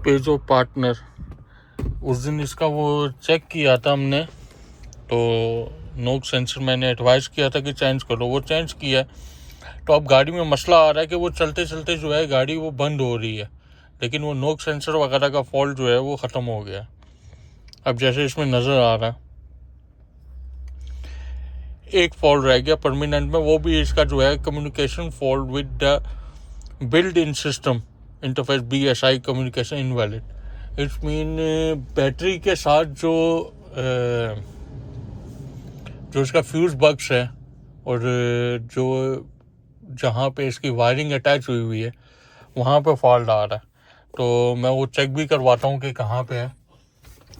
Page of partner, उस दिन इसका वो चेक किया था हमने, तो नोक सेंसर मैंने एडवाइस किया था कि चेंज करो, वो चेंज किया। तो अब गाड़ी में मसला आ रहा है कि वो चलते चलते जो है गाड़ी वो बंद हो रही है, लेकिन वो नोक सेंसर वगैरह का फॉल्ट जो है वो ख़त्म हो गया। अब जैसे इसमें नज़र आ रहा है एक फॉल्ट रह गया परमानेंट में, वो भी इसका जो है communication fault with the build in system interface BSI communication invalid. It's mean battery के साथ जो इसका फ्यूज बक्स है और जो जहाँ पे इसकी वायरिंग अटैच हुई हुई है वहाँ पे फॉल्ट आ रहा है। तो मैं वो चेक भी करवाता हूँ कि कहाँ पे है।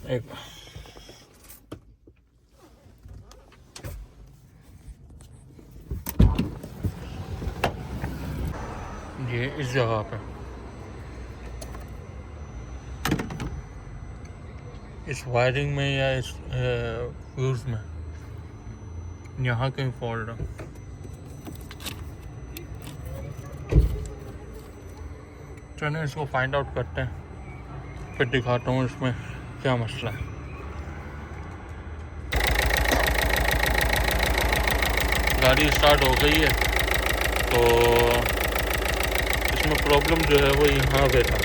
एक ये इस जगह पे, इस वायरिंग में या इस फ्यूज में, यहाँ कहीं फॉल्ट है। चलिए इसको फाइंड आउट करते हैं, फिर दिखाता हूँ इसमें क्या मसला है। गाड़ी स्टार्ट हो गई है, तो इसमें प्रॉब्लम जो है वो यहाँ पे था।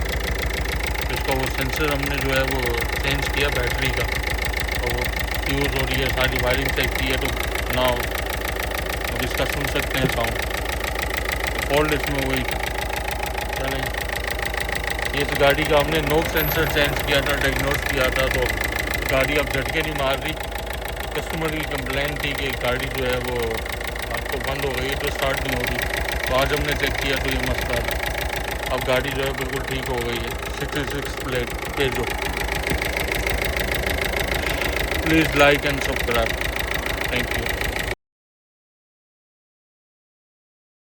इसका वो सेंसर हमने जो है वो चेंज किया बैटरी का, तो वो फ्यूज और ये सारी वायरिंग चेक की है, तो ना अब इसका सुन सकते हैं साउंड, तो फॉल्ट इसमें वही था। चलें, ये तो गाड़ी का हमने नोक सेंसर चेंज किया था, डायग्नोस किया था, तो गाड़ी अब झटके नहीं मार रही। कस्टमर की कंप्लेंट थी कि गाड़ी जो है वो आपको बंद हो गई है, तो स्टार्ट नहीं हो रही। तो आज हमने चेक किया तो ये मसला था। अब गाड़ी जो है बिल्कुल ठीक हो गई है। 66 प्लेट पे जो। Please like and subscribe. Thank you.